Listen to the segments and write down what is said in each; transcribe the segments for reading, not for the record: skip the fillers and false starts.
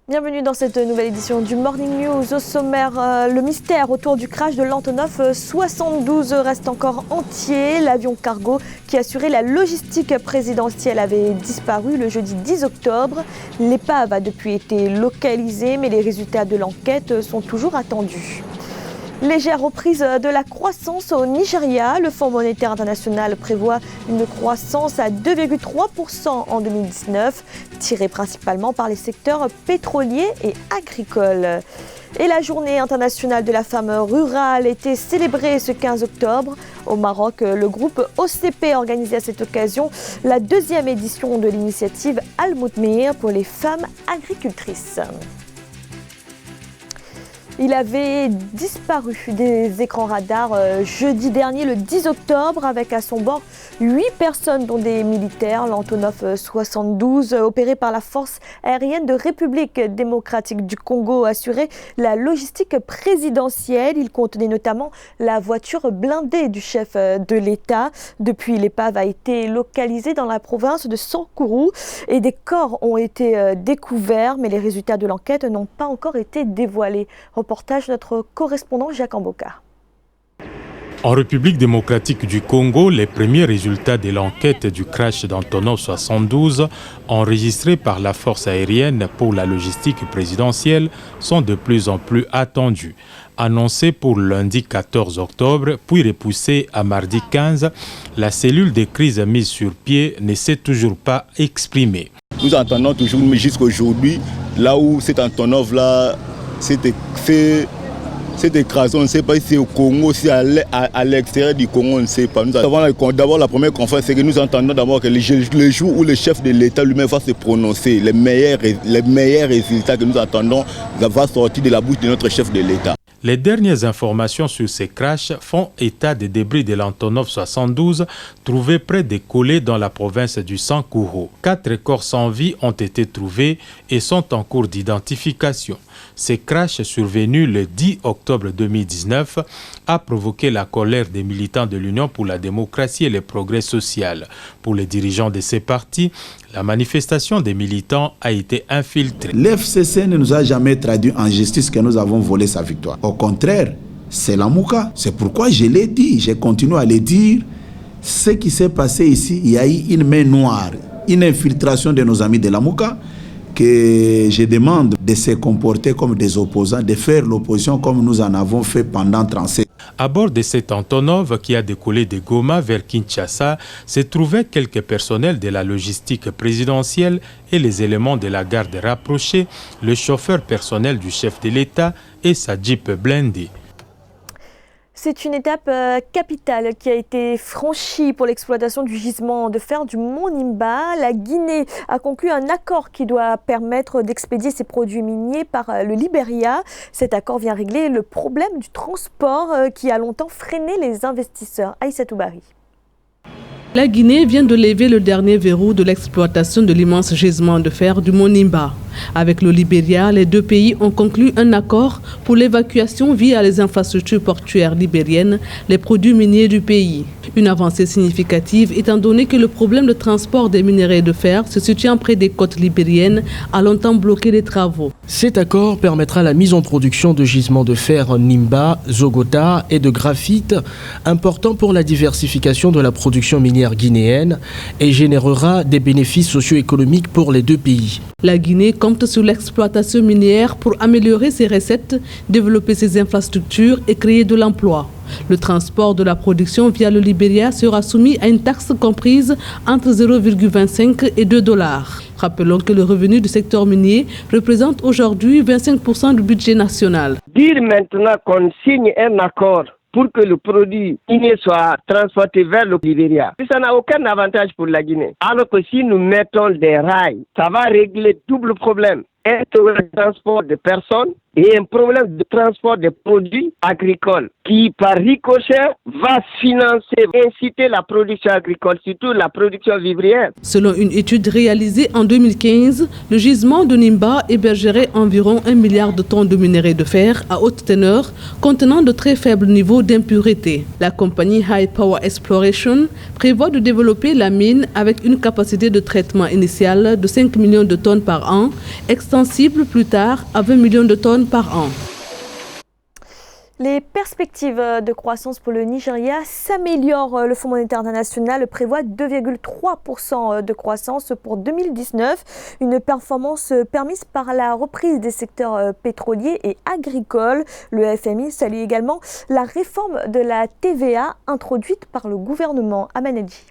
Bienvenue dans cette nouvelle édition du Morning News. Au sommaire, le mystère autour du crash de l'Antonov 72 reste encore entier. L'avion cargo qui assurait la logistique présidentielle avait disparu le jeudi 10 octobre. L'épave a depuis été localisée, mais les résultats de l'enquête sont toujours attendus. Légère reprise de la croissance au Nigeria. Le Fonds monétaire international prévoit une croissance à 2,3% en 2019, tirée principalement par les secteurs pétroliers et agricoles. Et la journée internationale de la femme rurale était célébrée ce 15 octobre. Au Maroc, le groupe OCP a organisé à cette occasion la deuxième édition de l'initiative Al-Moutmir pour les femmes agricultrices. Il avait disparu des écrans radars jeudi dernier, le 10 octobre, avec à son bord 8 personnes, dont des militaires. L'Antonov 72, opéré par la force aérienne de République démocratique du Congo, assurait la logistique présidentielle. Il contenait notamment la voiture blindée du chef de l'État. Depuis, l'épave a été localisée dans la province de Sankuru et des corps ont été découverts, mais les résultats de l'enquête n'ont pas encore été dévoilés. Reportage notre correspondant Jacques Amboka. En République démocratique du Congo, les premiers résultats de l'enquête du crash d'Antonov 72 enregistrés par la force aérienne pour la logistique présidentielle sont de plus en plus attendus. Annoncé pour lundi 14 octobre, puis repoussé à mardi 15, la cellule de crise mise sur pied ne s'est toujours pas exprimée. Nous entendons toujours, mais jusqu'aujourd'hui, là où cet Antonov-là c'est écrasé, on ne sait pas si c'est au Congo, si à l'extérieur du Congo, on ne sait pas. D'abord, la première conférence, c'est que nous entendons d'abord que le jour où le chef de l'État lui-même va se prononcer, les meilleurs résultats que nous attendons vont sortir de la bouche de notre chef de l'État. Les dernières informations sur ces crashs font état des débris de l'Antonov 72 trouvés près des collets dans la province du Sankuru. 4 corps sans vie ont été trouvés et sont en cours d'identification. Ces crashs survenus le 10 octobre 2019 a provoqué la colère des militants de l'Union pour la démocratie et le progrès social. Pour les dirigeants de ces partis, la manifestation des militants a été infiltrée. L'FCC ne nous a jamais traduit en justice que nous avons volé sa victoire. Au contraire, c'est la Mouka. C'est pourquoi je l'ai dit, je continue à le dire. Ce qui s'est passé ici, il y a eu une main noire, une infiltration de nos amis de la Mouka, que je demande de se comporter comme des opposants, de faire l'opposition comme nous en avons fait pendant 37 ans. À bord de cet Antonov qui a décollé de Goma vers Kinshasa, se trouvaient quelques personnels de la logistique présidentielle et les éléments de la garde rapprochée, le chauffeur personnel du chef de l'État et sa Jeep blindée. C'est une étape capitale qui a été franchie pour l'exploitation du gisement de fer du Mont Nimba. La Guinée a conclu un accord qui doit permettre d'expédier ses produits miniers par le Libéria. Cet accord vient régler le problème du transport qui a longtemps freiné les investisseurs. Aïssatou Bari. La Guinée vient de lever le dernier verrou de l'exploitation de l'immense gisement de fer du Mont Nimba. Avec le Libéria, les deux pays ont conclu un accord pour l'évacuation via les infrastructures portuaires libériennes, les produits miniers du pays. Une avancée significative étant donné que le problème de transport des minerais de fer se situant près des côtes libériennes a longtemps bloqué les travaux. Cet accord permettra la mise en production de gisements de fer en Nimba, Zogota et de graphite, important pour la diversification de la production minière guinéenne et générera des bénéfices socio-économiques pour les deux pays. La Guinée compte sur l'exploitation minière pour améliorer ses recettes, développer ses infrastructures et créer de l'emploi. Le transport de la production via le Libéria sera soumis à une taxe comprise entre 0,25 et 2 $. Rappelons que le revenu du secteur minier représente aujourd'hui 25% du budget national. Dire maintenant qu'on signe un accord pour que le produit minier soit transporté vers le Libéria, ça n'a aucun avantage pour la Guinée. Alors que si nous mettons des rails, ça va régler double problème. Un transport de personnes et un problème de transport des produits agricoles qui, par ricochet, va financer, inciter la production agricole, surtout la production vivrière. Selon une étude réalisée en 2015, le gisement de Nimba hébergerait environ 1 milliard de tonnes de minerais de fer à haute teneur contenant de très faibles niveaux d'impurité. La compagnie High Power Exploration prévoit de développer la mine avec une capacité de traitement initiale de 5 millions de tonnes par an, extendue sensible plus tard à 20 millions de tonnes par an. Les perspectives de croissance pour le Nigeria s'améliorent. Le Fonds monétaire international prévoit 2,3% de croissance pour 2019. Une performance permise par la reprise des secteurs pétroliers et agricoles. Le FMI salue également la réforme de la TVA introduite par le gouvernement. Amanadji.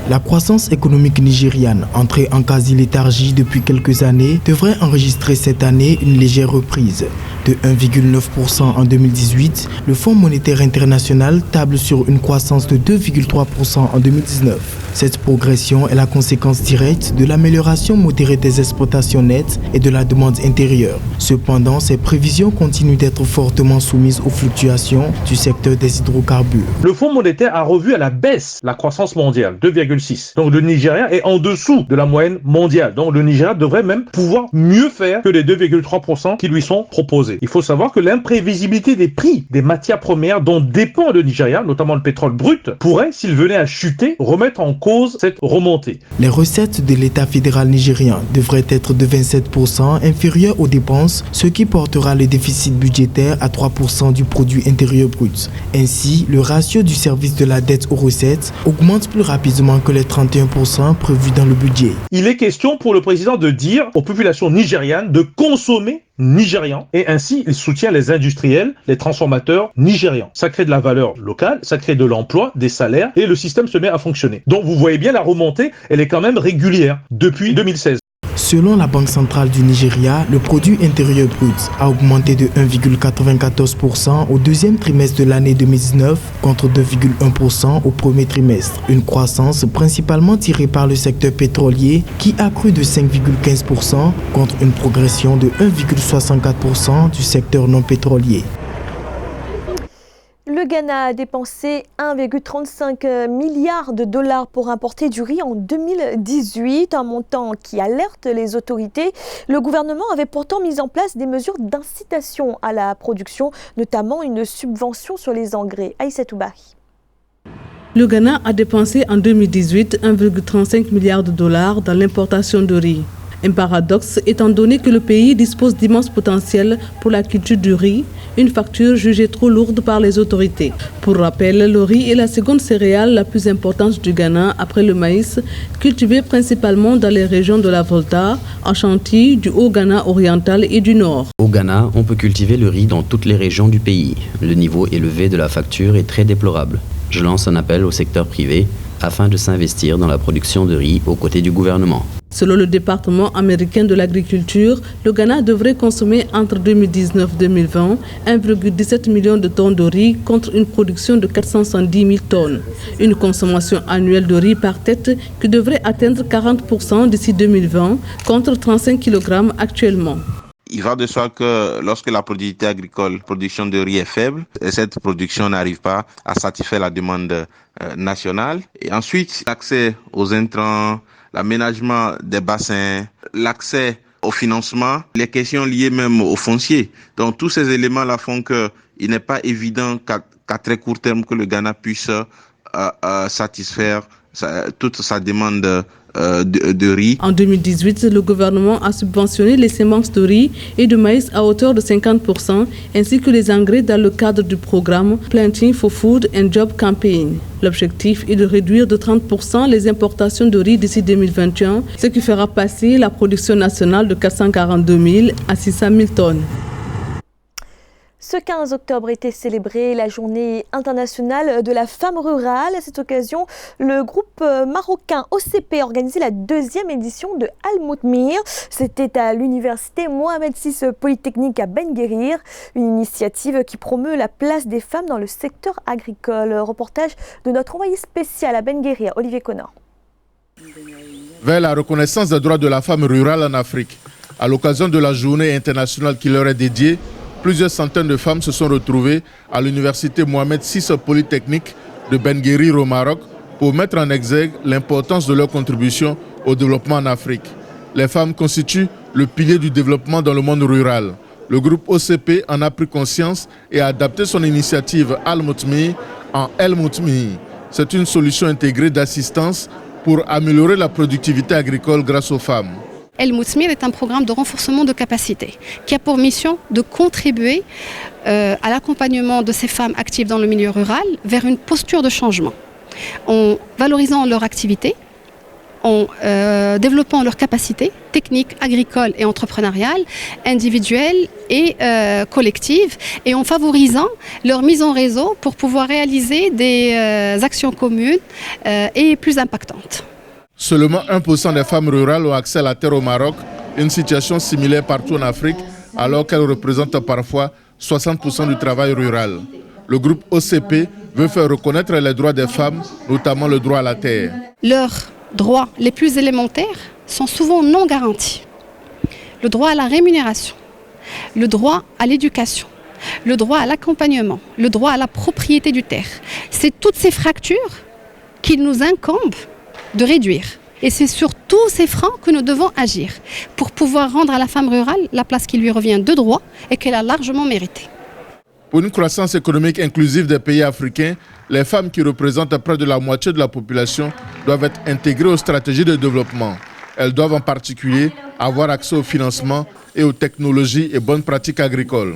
La croissance économique nigériane, entrée en quasi-léthargie depuis quelques années, devrait enregistrer cette année une légère reprise. De 1,9% en 2018, le Fonds monétaire international table sur une croissance de 2,3% en 2019. Cette progression est la conséquence directe de l'amélioration modérée des exportations nettes et de la demande intérieure. Cependant, ces prévisions continuent d'être fortement soumises aux fluctuations du secteur des hydrocarbures. Le Fonds monétaire a revu à la baisse la croissance mondiale, 2,6. Donc le Nigeria est en dessous de la moyenne mondiale. Donc le Nigeria devrait même pouvoir mieux faire que les 2,3% qui lui sont proposés. Il faut savoir que l'imprévisibilité des prix des matières premières dont dépend le Nigeria, notamment le pétrole brut, pourrait, s'il venait à chuter, remettre en cause cette remontée. Les recettes de l'État fédéral nigérien devraient être de 27% inférieures aux dépenses, ce qui portera le déficit budgétaire à 3% du produit intérieur brut. Ainsi, le ratio du service de la dette aux recettes augmente plus rapidement que les 31% prévus dans le budget. Il est question pour le président de dire aux populations nigérianes de consommer nigérian et ainsi il soutient les industriels, les transformateurs nigérians. Ça crée de la valeur locale, ça crée de l'emploi, des salaires et le système se met à fonctionner. Donc vous voyez bien la remontée, elle est quand même régulière depuis 2016. Selon la Banque centrale du Nigeria, le produit intérieur brut a augmenté de 1,94% au deuxième trimestre de l'année 2019 contre 2,1% au premier trimestre. Une croissance principalement tirée par le secteur pétrolier qui a cru de 5,15% contre une progression de 1,64% du secteur non pétrolier. Le Ghana a dépensé 1,35 milliard de dollars pour importer du riz en 2018, un montant qui alerte les autorités. Le gouvernement avait pourtant mis en place des mesures d'incitation à la production, notamment une subvention sur les engrais. Aïssatou Bari. Le Ghana a dépensé en 2018 1,35 milliard de dollars dans l'importation de riz. Un paradoxe étant donné que le pays dispose d'immenses potentiels pour la culture du riz, une facture jugée trop lourde par les autorités. Pour rappel, le riz est la seconde céréale la plus importante du Ghana après le maïs, cultivé principalement dans les régions de la Volta, Ashanti, du Haut-Ghana oriental et du Nord. Au Ghana, on peut cultiver le riz dans toutes les régions du pays. Le niveau élevé de la facture est très déplorable. Je lance un appel au secteur privé afin de s'investir dans la production de riz aux côtés du gouvernement. Selon le département américain de l'agriculture, le Ghana devrait consommer entre 2019 et 2020 1,17 million de tonnes de riz contre une production de 470 000 tonnes. Une consommation annuelle de riz par tête qui devrait atteindre 40% d'ici 2020 contre 35 kg actuellement. Il va de soi que lorsque la productivité agricole, production de riz est faible, cette production n'arrive pas à satisfaire la demande nationale. Et ensuite, l'accès aux intrants, l'aménagement des bassins, l'accès au financement, les questions liées même au foncier. Donc tous ces éléments-là font qu'il n'est pas évident qu'à très court terme que le Ghana puisse satisfaire toute sa demande de riz. En 2018, le gouvernement a subventionné les semences de riz et de maïs à hauteur de 50%, ainsi que les engrais dans le cadre du programme Planting for Food and Job Campaign. L'objectif est de réduire de 30% les importations de riz d'ici 2021, ce qui fera passer la production nationale de 442 000 à 600 000 tonnes. Ce 15 octobre était célébrée la journée internationale de la femme rurale. À cette occasion, le groupe marocain OCP a organisé la deuxième édition de Al Moutmir. C'était à l'université Mohamed VI Polytechnique à Ben Guerir, une initiative qui promeut la place des femmes dans le secteur agricole. Reportage de notre envoyé spécial à Ben Guerir, Olivier Connor. Vers la reconnaissance des droits de la femme rurale en Afrique, à l'occasion de la journée internationale qui leur est dédiée, plusieurs centaines de femmes se sont retrouvées à l'université Mohamed VI Polytechnique de Ben Guerir au Maroc pour mettre en exergue l'importance de leur contribution au développement en Afrique. Les femmes constituent le pilier du développement dans le monde rural. Le groupe OCP en a pris conscience et a adapté son initiative Al Moutmir en El Moutmir. C'est une solution intégrée d'assistance pour améliorer la productivité agricole grâce aux femmes. El Mousmir est un programme de renforcement de capacité qui a pour mission de contribuer à l'accompagnement de ces femmes actives dans le milieu rural vers une posture de changement, en valorisant leur activité, en développant leurs capacités techniques, agricoles et entrepreneuriales, individuelles et collectives, et en favorisant leur mise en réseau pour pouvoir réaliser des actions communes et plus impactantes. Seulement 1% des femmes rurales ont accès à la terre au Maroc, une situation similaire partout en Afrique, alors qu'elles représentent parfois 60% du travail rural. Le groupe OCP veut faire reconnaître les droits des femmes, notamment le droit à la terre. Leurs droits les plus élémentaires sont souvent non garantis. Le droit à la rémunération, le droit à l'éducation, le droit à l'accompagnement, le droit à la propriété du terre. C'est toutes ces fractures qu'il nous incombe de réduire. Et c'est sur tous ces fronts que nous devons agir pour pouvoir rendre à la femme rurale la place qui lui revient de droit et qu'elle a largement méritée. Pour une croissance économique inclusive des pays africains, les femmes qui représentent près de la moitié de la population doivent être intégrées aux stratégies de développement. Elles doivent en particulier avoir accès au financement et aux technologies et bonnes pratiques agricoles.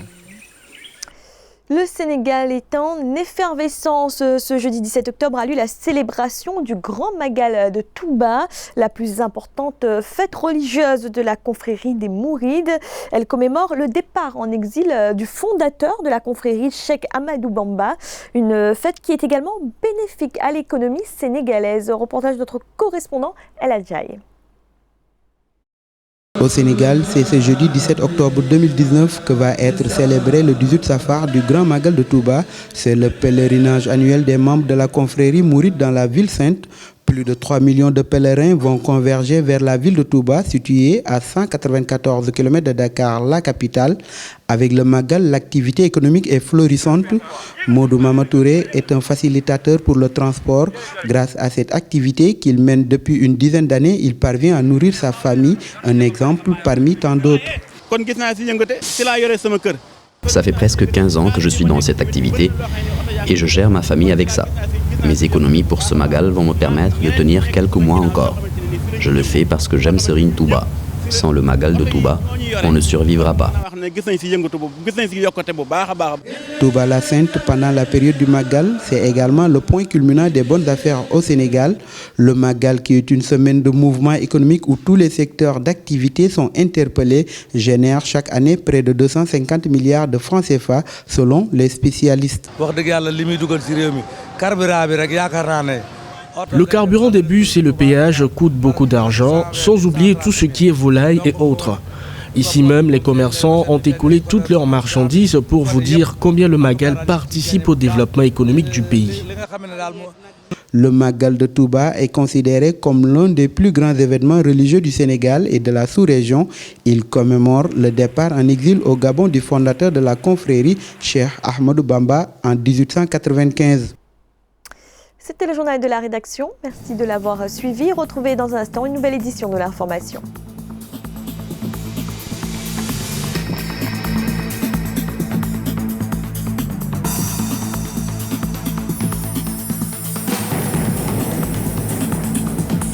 Le Sénégal est en effervescence. Ce jeudi 17 octobre a lieu la célébration du Grand Magal de Touba, la plus importante fête religieuse de la confrérie des Mourides. Elle commémore le départ en exil du fondateur de la confrérie, Cheikh Amadou Bamba, une fête qui est également bénéfique à l'économie sénégalaise. Reportage de notre correspondant El Adjaï. Au Sénégal, c'est ce jeudi 17 octobre 2019 que va être célébré le 18 Safar du Grand Magal de Touba. C'est le pèlerinage annuel des membres de la confrérie mouride dans la ville sainte. Plus de 3 millions de pèlerins vont converger vers la ville de Touba, située à 194 km de Dakar, la capitale. Avec le Magal, l'activité économique est florissante. Modou Mamatouré est un facilitateur pour le transport. Grâce à cette activité qu'il mène depuis une dizaine d'années, il parvient à nourrir sa famille. Un exemple parmi tant d'autres. Ça fait presque 15 ans que je suis dans cette activité et je gère ma famille avec ça. Mes économies pour ce Magal vont me permettre de tenir quelques mois encore. Je le fais parce que j'aime Serigne Touba. Sans le Magal de Touba, on ne survivra pas. Touba la Sainte, pendant la période du Magal, c'est également le point culminant des bonnes affaires au Sénégal. Le Magal, qui est une semaine de mouvement économique où tous les secteurs d'activité sont interpellés, génère chaque année près de 250 milliards de francs CFA selon les spécialistes. Le carburant des bus et le péage coûtent beaucoup d'argent, sans oublier tout ce qui est volaille et autres. Ici même, les commerçants ont écoulé toutes leurs marchandises pour vous dire combien le Magal participe au développement économique du pays. Le Magal de Touba est considéré comme l'un des plus grands événements religieux du Sénégal et de la sous-région. Il commémore le départ en exil au Gabon du fondateur de la confrérie, Cheikh Ahmadou Bamba, en 1895. C'était le journal de la rédaction. Merci de l'avoir suivi. Retrouvez dans un instant une nouvelle édition de l'information.